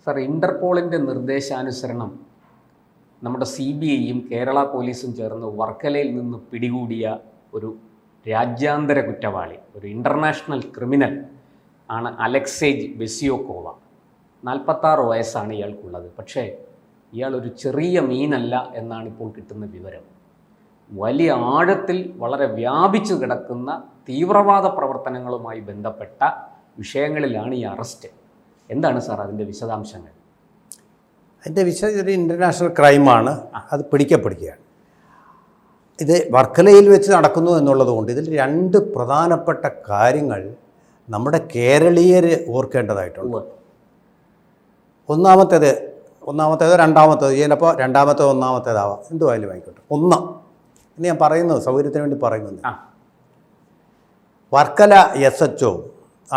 Sir, ഇന്റർപോളിൻ്റെ നിർദ്ദേശാനുസരണം നമ്മുടെ CBIയും കേരള പോലീസും ചേർന്ന് വർക്കലയിൽ നിന്ന് പിടികൂടിയ ഒരു രാജ്യാന്തര കുറ്റവാളി, ഒരു ഇൻ്റർനാഷണൽ ക്രിമിനൽ ആണ് അലക്സേജ് ബെസിയോക്കോവ. 46 വയസ്സാണ് ഇയാൾക്കുള്ളത്. പക്ഷേ ഇയാൾ ഒരു ചെറിയ മീനല്ല എന്നാണ് ഇപ്പോൾ കിട്ടുന്ന വിവരം. വലിയ ആഴത്തിൽ വളരെ വ്യാപിച്ചു കിടക്കുന്ന തീവ്രവാദ പ്രവർത്തനങ്ങളുമായി ബന്ധപ്പെട്ട വിഷയങ്ങളിലാണ് ഈ അറസ്റ്റ്. എന്താണ് സാർ അതിൻ്റെ വിശദാംശങ്ങൾ? അതിൻ്റെ ഒരു ഇൻ്റർനാഷണൽ ക്രൈമാണ്. അത് പിടിക്കപ്പെടുകയാണ്. ഇത് വർക്കലയിൽ വെച്ച് നടക്കുന്നു എന്നുള്ളതുകൊണ്ട് ഇതിൽ 2 പ്രധാനപ്പെട്ട കാര്യങ്ങൾ നമ്മുടെ കേരളീയർ ഓർക്കേണ്ടതായിട്ടുണ്ട്. ഒന്നാമത്തേതോ രണ്ടാമത്തേതോ, ചിലപ്പോൾ രണ്ടാമത്തേതോ ഒന്നാമത്തേതാവാം, എന്തുമായാലും ആയിക്കോട്ടെ. ഇനി ഞാൻ പറയുന്നത് സൗകര്യത്തിന് വേണ്ടി പറയുന്നത്, വർക്കല SHO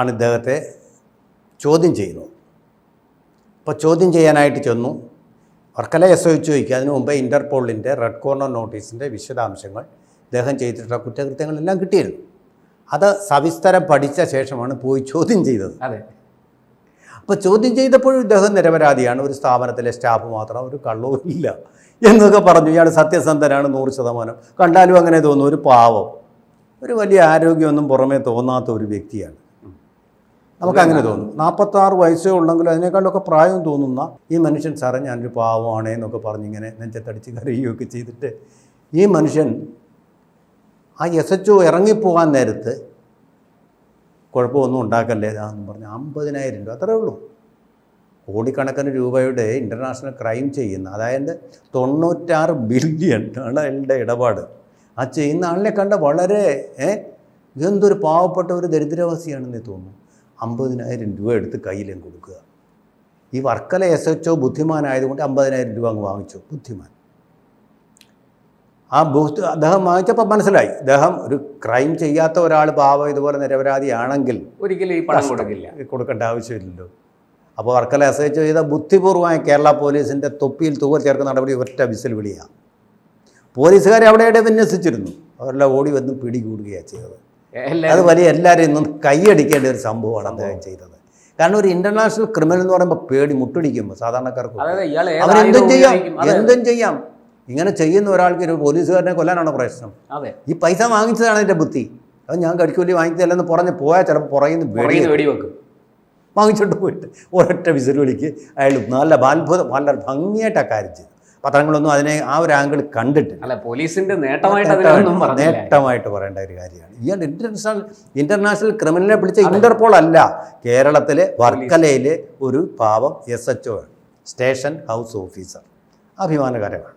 ആണ് ഇദ്ദേഹത്തെ ചോദ്യം ചെയ്യുന്നത്. അപ്പോൾ ചോദ്യം ചെയ്യാനായിട്ട് ചെന്നു. വർക്കല SHOയ്ക്ക് അതിനു മുമ്പേ ഇൻ്റർപോളിൻ്റെ റെഡ് കോർണർ നോട്ടീസിൻ്റെ വിശദാംശങ്ങൾ ഇദ്ദേഹം ചെയ്തിട്ടുള്ള കുറ്റകൃത്യങ്ങളെല്ലാം കിട്ടിയിരുന്നു. അത് സവിസ്തരം പഠിച്ച ശേഷമാണ് പോയി ചോദ്യം ചെയ്തത്. അതെ. അപ്പോൾ ചോദ്യം ചെയ്തപ്പോഴും ഇദ്ദേഹം നിരപരാധിയാണ്, ഒരു സ്ഥാപനത്തിലെ സ്റ്റാഫ് മാത്രം, ഒരു കള്ളവും ഇല്ല എന്നൊക്കെ പറഞ്ഞു. ഇയാൾ സത്യസന്ധനാണ് 100%. കണ്ടാലും അങ്ങനെ തോന്നും, ഒരു പാവം, ഒരു വലിയ ആരോഗ്യമൊന്നും പുറമേ തോന്നാത്ത ഒരു വ്യക്തിയാണ്. നമുക്കങ്ങനെ തോന്നും. 46 വയസ്സേ ഉള്ളെങ്കിലും അതിനേക്കാളൊക്കെ പ്രായം തോന്നുന്ന ഈ മനുഷ്യൻ, സാറേ ഞാനൊരു പാവമാണേ എന്നൊക്കെ പറഞ്ഞിങ്ങനെ നെഞ്ചത്തടിച്ച് കരയുകയൊക്കെ ചെയ്തിട്ട് ഈ മനുഷ്യൻ ആ SHO ഇറങ്ങിപ്പോകാൻ നേരത്ത് കുഴപ്പമൊന്നും ഉണ്ടാക്കല്ലേ എന്ന് പറഞ്ഞ് 50,000 രൂപ, അത്രേ ഉള്ളൂ. കോടിക്കണക്കിന് രൂപയുടെ ഇൻ്റർനാഷണൽ ക്രൈം ചെയ്യുന്ന, അതായത് 96 ബില്യൺ ആണ് അയാളുടെ ഇടപാട്. ആ ചെയ്യുന്ന ആളിനെ കണ്ട വളരെ ഇതെന്തൊരു പാവപ്പെട്ട ഒരു ദരിദ്രവാസിയാണെന്നേ തോന്നുന്നു. 50,000 രൂപ എടുത്ത് കയ്യിലും കൊടുക്കുക. ഈ വർക്കല SHO ബുദ്ധിമാനായതുകൊണ്ട് 50,000 രൂപ അങ്ങ് വാങ്ങിച്ചു. ബുദ്ധിമാൻ. അദ്ദേഹം വാങ്ങിച്ചപ്പോൾ മനസ്സിലായി, അദ്ദേഹം ഒരു ക്രൈം ചെയ്യാത്ത ഒരാൾ, പാവം ഇതുപോലെ നിരപരാധിയാണെങ്കിൽ ഒരിക്കലും ഈ പണം കൊടുക്കേണ്ട ആവശ്യമില്ലല്ലോ. അപ്പോൾ വർക്കല SHO ചെയ്ത ബുദ്ധിപൂർവ്വമായി കേരള പോലീസിൻ്റെ തൊപ്പിയിൽ തൂവൽ ചേർക്കുന്ന നടപടി ഒറ്റ വിസിൽ വിളിയാണ്. പോലീസുകാരെ അവിടെ വിന്യസിച്ചിരുന്നു. അവരെല്ലാം ഓടി വന്ന് പിടികൂടുകയാണ് ചെയ്തത്. അത് വലിയ എല്ലാവരെയും ഇന്നും കൈയടിക്കേണ്ട ഒരു സംഭവമാണ് അദ്ദേഹം ചെയ്തത്. കാരണം ഒരു ഇൻ്റർനാഷണൽ ക്രിമിനൽ എന്ന് പറയുമ്പോൾ പേടി മുട്ടടിക്കുമ്പോൾ സാധാരണക്കാർക്ക് അവനെന്തും ചെയ്യാം. ഇങ്ങനെ ചെയ്യുന്ന ഒരാൾക്ക് ഒരു പോലീസുകാരനെ കൊല്ലാനാണ് പ്രശ്നം. ഈ പൈസ വാങ്ങിച്ചതാണ് അതിൻ്റെ ബുദ്ധി. അത് ഞാൻ കടിക്കൂലി വാങ്ങിച്ചതല്ലെന്ന് പറഞ്ഞ് പോയാൽ ചിലപ്പോൾ പുറകിൽ നിന്ന് വെടിവെക്കും. വാങ്ങിച്ചോണ്ട് പോയിട്ട് ഒരൊറ്റ വിസിൽ വിളിക്ക് അയാൾ നല്ല നല്ല ഭംഗിയായിട്ട് ആ കാര്യം ചെയ്തു. പത്രങ്ങളൊന്നും അതിനെ ആ ഒരു ആംഗിൾ കണ്ടിട്ടില്ല. പോലീസിന്റെ നേട്ടമായിട്ട് പറയേണ്ട ഒരു കാര്യമാണ്. ഇയാൾ ഇന്റർനാഷണൽ ക്രിമിനലിനെ പിടിച്ച ഇന്റർപോൾ അല്ല, കേരളത്തിലെ വർക്കലയിലെ ഒരു പാവം SHO ആണ്, സ്റ്റേഷൻ ഹൗസ് ഓഫീസർ. അഭിമാനകരമാണ്.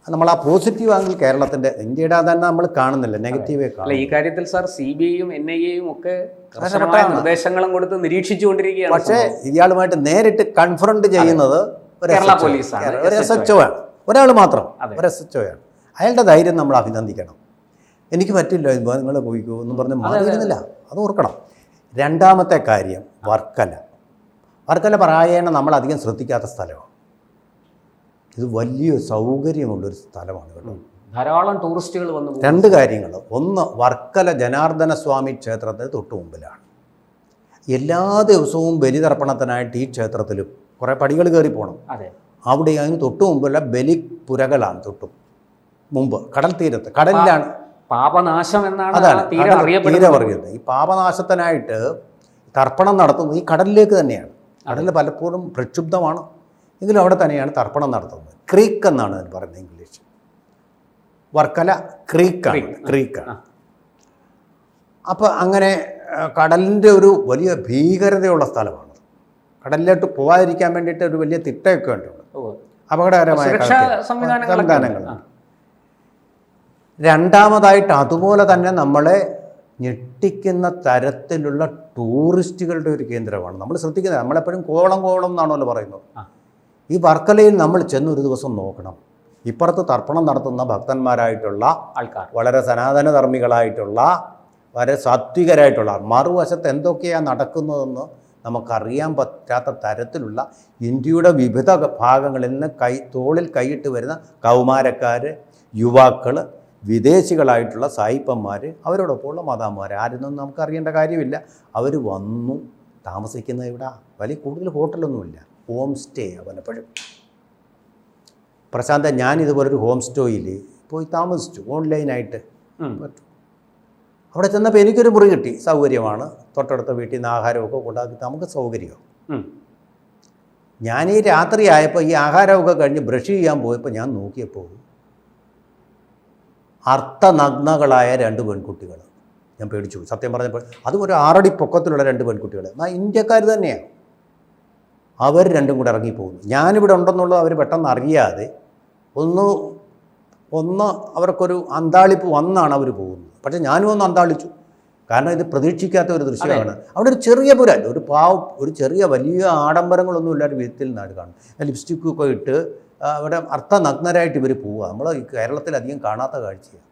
നമ്മൾ ആ പോസിറ്റീവ് ആംഗിൾ കേരളത്തിൻ്റെ, ഇന്ത്യയുടെ തന്നെ നമ്മൾ കാണുന്നില്ല, നെഗറ്റീവേ കാണും. ഈ കാര്യത്തിൽ സാർ CBIയും NIAയും ഒക്കെ നിർദ്ദേശങ്ങളും കൊടുത്ത് നിരീക്ഷിച്ചുകൊണ്ടിരിക്കുകയാണ്. പക്ഷേ ഇയാളുമായിട്ട് നേരിട്ട് കൺഫ്രണ്ട് ചെയ്യുന്നത് കേരള പോലീസാണ്, ഒരു SHO ആണ്. ഒരാൾ മാത്രം, ഒരു SHO ആണ്. അയാളുടെ ധൈര്യം നമ്മൾ അഭിനന്ദിക്കണം. എനിക്ക് പറ്റില്ല, നിങ്ങൾ പോയിക്കോ എന്നും പറഞ്ഞ് മാറിയിരുന്നില്ല, അത് ഓർക്കണം. രണ്ടാമത്തെ കാര്യം, വർക്കല പ്രായേണ നമ്മളധികം ശ്രദ്ധിക്കാത്ത സ്ഥലമാണ്. ഇത് വലിയ സൗകര്യമുള്ളൊരു സ്ഥലമാണ് കേട്ടോ. ധാരാളം ടൂറിസ്റ്റുകൾ വന്നു. 2 കാര്യങ്ങൾ. ഒന്ന്, വർക്കല ജനാർദ്ദന സ്വാമി ക്ഷേത്രത്തിന് തൊട്ട് മുമ്പിലാണ്. എല്ലാ ദിവസവും ബലിതർപ്പണത്തിനായിട്ട് ഈ ക്ഷേത്രത്തിലും കുറേ പടികൾ കയറി പോകണം. അവിടെ അതിന് തൊട്ട് മുമ്പുള്ള ബലിപ്പുരകളാണ്. തൊട്ടു മുമ്പ് കടൽ തീരത്ത്, കടലിലാണ് പാപനാശം എന്നാണ് അതാണ് തീരെ പറയുന്നത്. ഈ പാപനാശത്തിനായിട്ട് തർപ്പണം നടത്തുന്നത് ഈ കടലിലേക്ക് തന്നെയാണ്. കടൽ പലപ്പോഴും പ്രക്ഷുബ്ധമാണ്, എങ്കിലും അവിടെ തന്നെയാണ് തർപ്പണം നടത്തുന്നത്. ക്രീക്ക് എന്നാണ് അതിന് പറയുന്നത് ഇംഗ്ലീഷ്. വർക്കല ക്രീക്കാണ്. അപ്പോൾ അങ്ങനെ കടലിൻ്റെ ഒരു വലിയ ഭീകരതയുള്ള സ്ഥലമാണ്. കടലിലോട്ട് പോകാതിരിക്കാൻ വേണ്ടിയിട്ട് ഒരു വലിയ തിട്ടയൊക്കെ ഉണ്ട്. അപകടകരമായ സംവിധാനങ്ങൾ. രണ്ടാമതായിട്ട് അതുപോലെ തന്നെ നമ്മളെ ഞെട്ടിക്കുന്ന തരത്തിലുള്ള ടൂറിസ്റ്റുകളുടെ ഒരു കേന്ദ്രമാണ്. നമ്മൾ ശ്രദ്ധിക്കുന്നത്, നമ്മളെപ്പോഴും കോളം എന്നാണല്ലോ പറയുന്നത്. ഈ വർക്കലയിൽ നമ്മൾ ചെന്നൊരു ദിവസം നോക്കണം. ഇപ്പുറത്ത് തർപ്പണം നടത്തുന്ന ഭക്തന്മാരായിട്ടുള്ള ആൾക്കാർ, വളരെ സനാതനധർമ്മികളായിട്ടുള്ള, വളരെ സാത്വികരായിട്ടുള്ള, മറുവശത്ത് എന്തൊക്കെയാണ് നടക്കുന്നതെന്ന് നമുക്കറിയാൻ പറ്റാത്ത തരത്തിലുള്ള ഇന്ത്യയുടെ വിവിധ ഭാഗങ്ങളിൽ നിന്ന് തോളിൽ കൈയിട്ട് വരുന്ന കൗമാരക്കാർ, യുവാക്കൾ, വിദേശികളായിട്ടുള്ള സായിപ്പന്മാർ, അവരോടൊപ്പമുള്ള മദാന്മാർ, ആരെന്നൊന്നും നമുക്കറിയേണ്ട കാര്യമില്ല. അവർ വന്നു താമസിക്കുന്നത് ഇവിടെ വലിയ കൂടുതൽ ഹോട്ടലൊന്നുമില്ല. ഹോം സ്റ്റേ പലപ്പോഴും. പ്രശാന്ത, ഞാനിതുപോലൊരു ഹോം സ്റ്റേയിൽ പോയി താമസിച്ചു ഓൺലൈനായിട്ട്. അവിടെ ചെന്നപ്പോൾ എനിക്കൊരു മുറി കിട്ടി, സൗകര്യമാണ്, തൊട്ടടുത്ത വീട്ടിൽ നിന്ന് ആഹാരമൊക്കെ കൊണ്ടാക്കി നമുക്ക് സൗകര്യമാണ്. ഞാൻ ഈ രാത്രി ആയപ്പോൾ ഈ ആഹാരമൊക്കെ കഴിഞ്ഞ് ബ്രഷ് ചെയ്യാൻ പോയപ്പോൾ ഞാൻ നോക്കിയപ്പോൾ അർത്ഥനഗ്നകളായ 2 പെൺകുട്ടികൾ. ഞാൻ പേടിച്ചു സത്യം പറഞ്ഞപ്പോൾ. അതും ഒരു 6 അടി പൊക്കത്തിലുള്ള 2 പെൺകുട്ടികൾ. ഇന്ത്യക്കാർ തന്നെയാണ്. അവർ രണ്ടും കൂടെ ഇറങ്ങിപ്പോകുന്നു. ഞാനിവിടെ ഉണ്ടെന്നുള്ളത് അവർ പെട്ടെന്ന് അറിയാതെ ഒന്ന് അവർക്കൊരു അന്താളിപ്പ് വന്നാണ് അവർ പോകുന്നത്. പക്ഷേ ഞാനും ഒന്ന് അന്താളിച്ചു, കാരണം ഇത് പ്രതീക്ഷിക്കാത്ത ഒരു ദൃശ്യമാണ്. അവിടെ ഒരു ചെറിയ പുര, ഒരു ചെറിയ വലിയ ആഡംബരങ്ങളൊന്നും ഇല്ലാത്ത വിധത്തിൽ നാട് കാണും. ലിപ്സ്റ്റിക്കൊക്കെ ഇട്ട് അവിടെ അർത്ഥനഗ്നരായിട്ട് ഇവർ പോവുക. നമ്മൾ ഈ കേരളത്തിൽ അധികം കാണാത്ത കാഴ്ചയാണ്.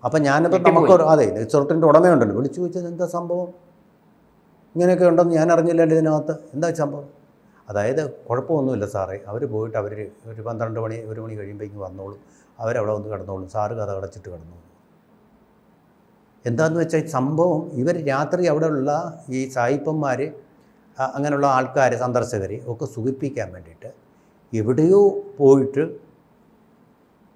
അപ്പം ഞാനിപ്പോൾ നമുക്കൊരു റിസോർട്ടിൻ്റെ ഉടമയുണ്ടല്ലോ, വിളിച്ചു ചോദിച്ചത് എന്താ സംഭവം, ഇങ്ങനെയൊക്കെ ഉണ്ടെന്ന് ഞാൻ അറിഞ്ഞില്ലല്ലോ ഇതിനകത്ത്, എന്താ സംഭവം? അതായത് കുഴപ്പമൊന്നുമില്ല സാറേ, അവർ പോയിട്ട് അവർ ഒരു 12 മണി 1 മണി കഴിയുമ്പോഴേക്കും വന്നോളും, അവരവിടെ വന്ന് കിടന്നോളും, സാറ് കഥ അടച്ചിട്ട് കിടന്നോളും. എന്താണെന്ന് വെച്ചാൽ സംഭവം, ഇവർ രാത്രി അവിടെയുള്ള ഈ സായിപ്പന്മാർ അങ്ങനെയുള്ള ആൾക്കാർ സന്ദർശകർ ഒക്കെ സുഖിപ്പിക്കാൻ വേണ്ടിയിട്ട് എവിടെയോ പോയിട്ട്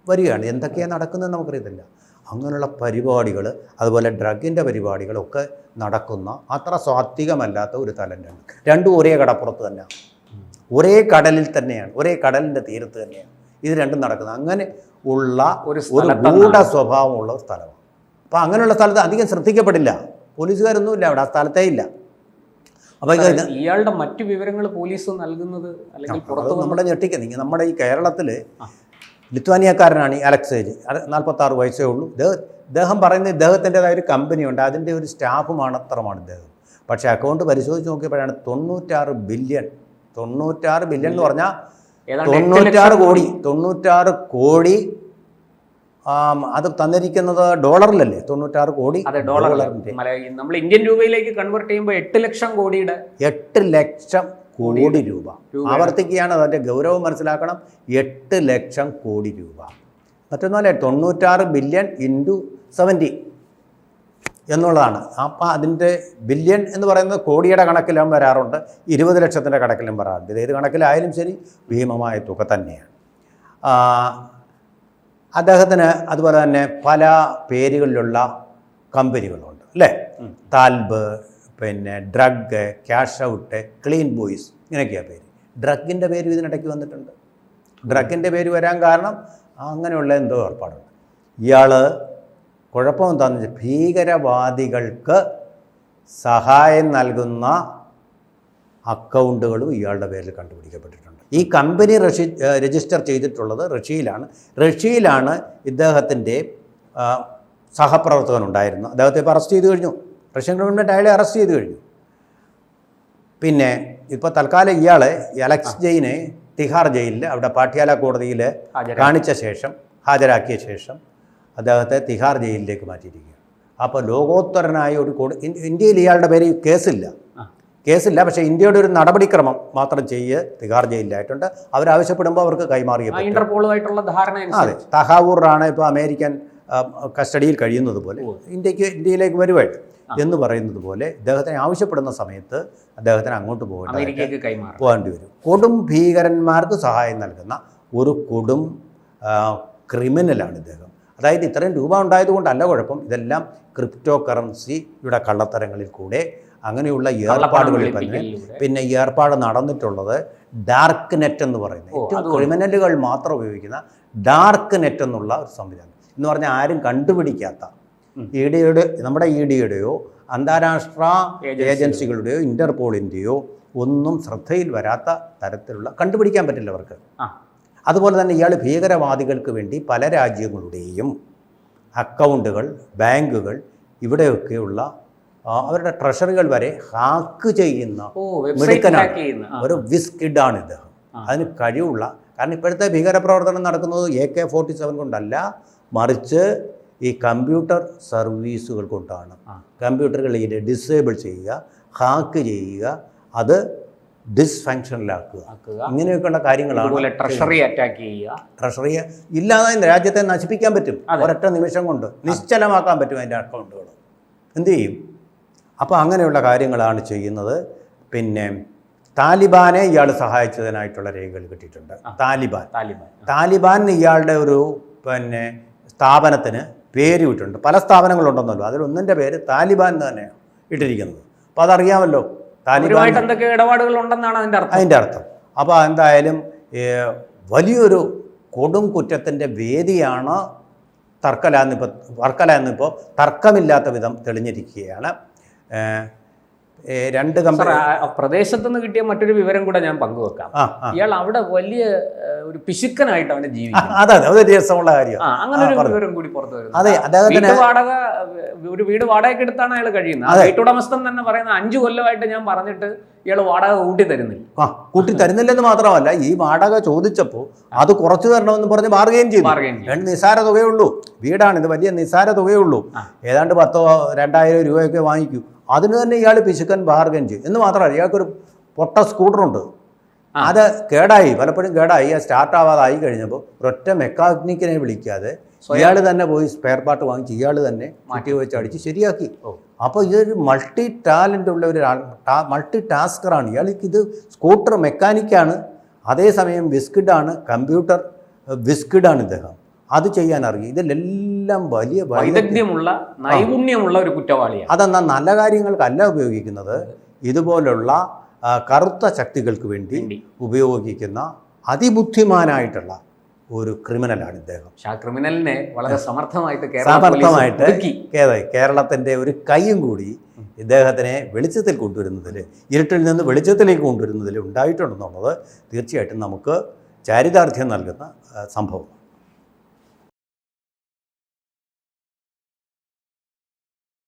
വരികയാണ്. എന്തൊക്കെയാണ് നടക്കുന്നതെന്ന് നമുക്കറിയത്തില്ല. അങ്ങനെയുള്ള പരിപാടികൾ, അതുപോലെ ഡ്രഗിൻ്റെ പരിപാടികളൊക്കെ നടക്കുന്ന അത്ര സാത്വികമല്ലാത്ത ഒരു തലൻ്റാണ്. രണ്ടും ഒരേ കടപ്പുറത്ത് തന്നെയാണ്, ഒരേ കടലിൽ തന്നെയാണ്, ഒരേ കടലിൻ്റെ തീരത്ത് തന്നെയാണ് ഇത് രണ്ടും നടക്കുന്നത്. അങ്ങനെ ഉള്ള ഒരു ഗൂഢ സ്വഭാവമുള്ള ഒരു സ്ഥലമാണ്. അപ്പോൾ അങ്ങനെയുള്ള സ്ഥലത്ത് അധികം ശ്രദ്ധിക്കപ്പെടില്ല, പോലീസുകാരൊന്നുമില്ല അവിടെ, ആ സ്ഥലത്തേ ഇല്ല. അപ്പോൾ ഇയാളുടെ മറ്റു വിവരങ്ങൾ പോലീസ് നൽകുന്നത് അല്ലെങ്കിൽ പുറത്ത് നമ്മളെ ഞെട്ടിക്കുന്നത്, നമ്മുടെ ഈ കേരളത്തിൽ ലിത്വാനിയക്കാരനാണ് ഈ അലക്സേജ്, 46 വയസ്സേ ഉള്ളൂ. ഇദ്ദേഹം പറയുന്നത് ഇദ്ദേഹത്തിൻ്റെതായ ഒരു കമ്പനിയുണ്ട്, അതിൻ്റെ ഒരു സ്റ്റാഫ് മാത്രമാണ് ഇദ്ദേഹം. പക്ഷേ അക്കൗണ്ട് പരിശോധിച്ച് നോക്കിയപ്പോഴാണ് 96 ബില്യൺ എന്ന് പറഞ്ഞാൽ 96 കോടി അത് തന്നിരിക്കുന്നത് ഡോളറിലല്ലേ, 96 കോടി. നമ്മൾ ഇന്ത്യൻ രൂപയിലേക്ക് കൺവേർട്ട് ചെയ്യുമ്പോൾ 8 ലക്ഷം കോടിയുടെ 8 ലക്ഷം കോടി രൂപ ആവർത്തിക്കുകയാണ്. അതിൻ്റെ ഗൗരവം മനസ്സിലാക്കണം. 8 ലക്ഷം കോടി രൂപ, മറ്റൊന്നുമല്ല 96 ബില്യൺ ഇൻറ്റു 70 എന്നുള്ളതാണ്. അപ്പം അതിൻ്റെ ബില്യൺ എന്ന് പറയുന്നത് കോടിയുടെ കണക്കിലും വരാറുണ്ട്, 20 ലക്ഷത്തിൻ്റെ കണക്കിലും വരാറുണ്ട്. ഇത് ഏത് കണക്കിലായാലും ശരി ഭീമമായ തുക തന്നെയാണ്. അദ്ദേഹത്തിന് അതുപോലെ തന്നെ പല പേരുകളിലുള്ള കമ്പനികളുണ്ട് അല്ലേ, താൽബ്, പിന്നെ drug, cash out, clean boys, ഇങ്ങനെയൊക്കെയാണ് പേര്. ഡ്രഗിൻ്റെ പേര് ഇതിനിടയ്ക്ക് വന്നിട്ടുണ്ട്. ഡ്രഗിൻ്റെ പേര് വരാൻ കാരണം അങ്ങനെയുള്ള എന്തോ ഏർപ്പാടുണ്ട്. ഇയാൾ കുഴപ്പം എന്താണെന്ന് വെച്ചാൽ ഭീകരവാദികൾക്ക് സഹായം നൽകുന്ന അക്കൗണ്ടുകളും ഇയാളുടെ പേരിൽ കണ്ടുപിടിക്കപ്പെട്ടിട്ടുണ്ട്. ഈ കമ്പനി രജിസ്റ്റർ ചെയ്തിട്ടുള്ളത് റഷ്യയിലാണ്. ഇദ്ദേഹത്തിൻ്റെ സഹപ്രവർത്തകനുണ്ടായിരുന്നു, അദ്ദേഹത്തെ ഇപ്പോൾ അറസ്റ്റ് ചെയ്ത് കഴിഞ്ഞു. റഷ്യൻ ഗവൺമെൻറ് അയാളെ അറസ്റ്റ് ചെയ്ത് കഴിഞ്ഞു. പിന്നെ ഇപ്പോൾ തൽക്കാലം ഇയാളെ അലക്സ് ജെയിനെ തിഹാർ ജയിലിൽ അവിടെ പാട്യാല കോടതിയിൽ ഹാജരാക്കിയ ശേഷം അദ്ദേഹത്തെ തിഹാർ ജയിലിലേക്ക് മാറ്റിയിരിക്കുകയാണ്. അപ്പോൾ ലോകോത്തരനായ ഒരു ഇന്ത്യയിൽ ഇയാളുടെ പേര് കേസില്ല, പക്ഷേ ഇന്ത്യയുടെ ഒരു നടപടിക്രമം മാത്രം തിഹാർ ജയിലിലായിട്ടുണ്ട്. അവരാവശ്യപ്പെടുമ്പോൾ അവർക്ക് കൈമാറിയ അതെ, തഹാവൂറാണ് ഇപ്പോൾ അമേരിക്കൻ കസ്റ്റഡിയിൽ കഴിയുന്നത് പോലെ ഇന്ത്യയിലേക്ക് വരുവായിട്ട് എന്ന് പറയുന്നത് പോലെ ഇദ്ദേഹത്തിന് ആവശ്യപ്പെടുന്ന സമയത്ത് അദ്ദേഹത്തിന് അങ്ങോട്ട് പോകേണ്ടി വരും. കൊടും ഭീകരന്മാർക്ക് സഹായം നൽകുന്ന ഒരു കൊടും ക്രിമിനലാണ് ഇദ്ദേഹം. അതായത് ഇത്രയും രൂപ ഉണ്ടായതുകൊണ്ടല്ല കുഴപ്പം, ഇതെല്ലാം ക്രിപ്റ്റോ കറൻസിയുടെ കള്ളത്തരങ്ങളിൽ കൂടെ അങ്ങനെയുള്ള ഏർപ്പാടുകളിൽ തന്നെ. പിന്നെ ഈ ഏർപ്പാട് നടന്നിട്ടുള്ളത് ഡാർക്ക് നെറ്റ് എന്ന് പറയുന്നത്, ഏറ്റവും ക്രിമിനലുകൾ മാത്രം ഉപയോഗിക്കുന്ന ഡാർക്ക് നെറ്റ് എന്നുള്ള ഒരു സംവിധാനം എന്ന് പറഞ്ഞാൽ ആരും കണ്ടുപിടിക്കാത്ത, നമ്മുടെ ഇഡിയുടെയോ അന്താരാഷ്ട്ര ഏജൻസികളുടെയോ ഇന്റർപോളിൻ്റെയോ ഒന്നും ശ്രദ്ധയിൽ വരാത്ത തരത്തിലുള്ള, കണ്ടുപിടിക്കാൻ പറ്റില്ല അവർക്ക്. അതുപോലെ തന്നെ ഇയാൾ ഭീകരവാദികൾക്ക് വേണ്ടി പല രാജ്യങ്ങളുടെയും അക്കൗണ്ടുകൾ, ബാങ്കുകൾ, ഇവിടെയൊക്കെയുള്ള അവരുടെ ട്രഷറികൾ വരെ ഹാക്ക് ചെയ്യുന്ന മിടുക്കനാണ്, ഒരു വിസ്കിഡാണ് ഇദ്ദേഹം. അതിന് കഴിവുള്ള, കാരണം ഇപ്പോഴത്തെ ഭീകരപ്രവർത്തനം നടക്കുന്നത് AK-47 കൊണ്ടല്ല, മറിച്ച് ഈ കമ്പ്യൂട്ടർ സർവീസുകൾ കൊണ്ടാണ്. കമ്പ്യൂട്ടറുകൾ ഡിസേബിൾ ചെയ്യുക, ഹാക്ക് ചെയ്യുക, അത് ഡിസ്ഫങ്ഷനിലാക്കുക, ഇങ്ങനെയൊക്കെയുള്ള കാര്യങ്ങളാണ്. ട്രഷറി അറ്റാക്ക് ചെയ്യുക, ട്രഷറി ഇല്ലാതെ രാജ്യത്തെ നശിപ്പിക്കാൻ പറ്റും, ഒരൊറ്റ നിമിഷം കൊണ്ട് നിശ്ചലമാക്കാൻ പറ്റും അതിൻ്റെ അക്കൗണ്ടുകൾ. എന്തു ചെയ്യും? അപ്പോൾ അങ്ങനെയുള്ള കാര്യങ്ങളാണ് ചെയ്യുന്നത്. പിന്നെ താലിബാനെ ഇയാൾ സഹായിച്ചതിനായിട്ടുള്ള രേഖകൾ കിട്ടിയിട്ടുണ്ട്. താലിബാൻ താലിബാൻ താലിബാൻ ഇയാളുടെ ഒരു പിന്നെ സ്ഥാപനത്തിന് പേര് വിട്ടിട്ടുണ്ട്. പല സ്ഥാപനങ്ങളുണ്ടെന്നല്ലോ, അതിലൊന്നിൻ്റെ പേര് താലിബാൻ എന്ന് തന്നെയാണ് ഇട്ടിരിക്കുന്നത്. അപ്പോൾ അതറിയാമല്ലോ, താലിബാൻ എന്തൊക്കെ ഇടപാടുകൾ ഉണ്ടെന്നാണ് അതിൻ്റെ അർത്ഥം. അപ്പോൾ എന്തായാലും വലിയൊരു കൊടും കുറ്റത്തിൻ്റെ വേദിയാണ് വർക്കല എന്നിപ്പോൾ തർക്കമില്ലാത്ത വിധം തെളിഞ്ഞിരിക്കുകയാണ്. രണ്ട് പ്രദേശത്തു നിന്ന് കിട്ടിയ മറ്റൊരു വിവരം കൂടെ ഞാൻ പങ്കുവെക്കാം. ഇയാൾ അവിടെ വലിയ ഒരു പിശുക്കനായിട്ടാണ് ജീവിക്കുന്നത്. അതെ, അത് രസമുള്ള കാര്യം. അങ്ങനെ ഒരു വിവരം കൂടി പുറത്തു വരുന്നു. അതെ, അദ്ദേഹത്തിന് ഒരു വീട് വാടകയ്ക്ക് എടുത്താണ് അയാൾ കഴിയുന്നത്. വീട്ടുടമസ്ഥൻ തന്നെ പറയുന്ന 5 കൊല്ലമായിട്ട് ഞാൻ പറഞ്ഞിട്ട് ഇയാൾ വാടക കൂട്ടി തരുന്നില്ല. കൂട്ടി തരുന്നില്ലെന്ന് മാത്രമല്ല, ഈ വാടക ചോദിച്ചപ്പോൾ അത് കുറച്ചു തരണമെന്ന് പറഞ്ഞ് ബാർഗെയിൻ ചെയ്തു. നിസ്സാര തുകയുള്ളൂ, വീടാണ് ഇത്, വലിയ നിസ്സാര തുകയുള്ളൂ, ഏതാണ്ട് 1000-2000 രൂപയൊക്കെ വാങ്ങിക്കൂ. അതിന് തന്നെ ഇയാൾ പിശുക്കൻ ബാർഗെയിൻ ചെയ്യും. എന്ന് മാത്രമല്ല, ഇയാൾക്കൊരു പൊട്ട സ്കൂട്ടറുണ്ട്, അത് കേടായി, പലപ്പോഴും കേടായി. അത് സ്റ്റാർട്ട് ആവാതായി കഴിഞ്ഞപ്പോൾ ഒരൊറ്റ മെക്കാനിക്കിനെ വിളിക്കാതെ ഇയാൾ തന്നെ പോയി സ്പെയർ പാർട്ട് വാങ്ങിച്ച് ഇയാൾ തന്നെ മാറ്റി വെച്ച് അടിച്ച് ശരിയാക്കി. അപ്പോൾ ഇതൊരു മൾട്ടി ടാലൻ്റ് ഉള്ള ഒരു മൾട്ടി ടാസ്കറാണ് ഇയാൾക്ക്. ഇത് സ്കൂട്ടർ മെക്കാനിക്കാണ്, അതേസമയം വിസ്കിഡാണ്, കമ്പ്യൂട്ടർ വിസ്കിഡാണ് ഇദ്ദേഹം. അത് ചെയ്യാൻ അറിയും. ഇതിലെല്ലാം വലിയ വൈദഗ്ധ്യമുള്ള നൈപുണ്യമുള്ള ഒരു കുറ്റവാളിയാണ്. അതെന്നാൽ നല്ല കാര്യങ്ങൾക്കല്ല ഉപയോഗിക്കുന്നത്, ഇതുപോലുള്ള കറുത്ത ശക്തികൾക്ക് വേണ്ടി ഉപയോഗിക്കുന്ന അതിബുദ്ധിമാനായിട്ടുള്ള ഒരു ക്രിമിനലാണ് ഇദ്ദേഹം. ആ ക്രിമിനലിനെ വളരെ സമർത്ഥമായിട്ട് കേരളത്തിൻ്റെ ഒരു കൈയും കൂടി ഇദ്ദേഹത്തിനെ വെളിച്ചത്തിൽ കൊണ്ടുവരുന്നതിൽ, ഇരുട്ടിൽ നിന്ന് വെളിച്ചത്തിലേക്ക് കൊണ്ടുവരുന്നതിൽ ഉണ്ടായിട്ടുണ്ടെന്നുള്ളത് തീർച്ചയായിട്ടും നമുക്ക് ചാരിതാർത്ഥ്യം നൽകുന്ന സംഭവം.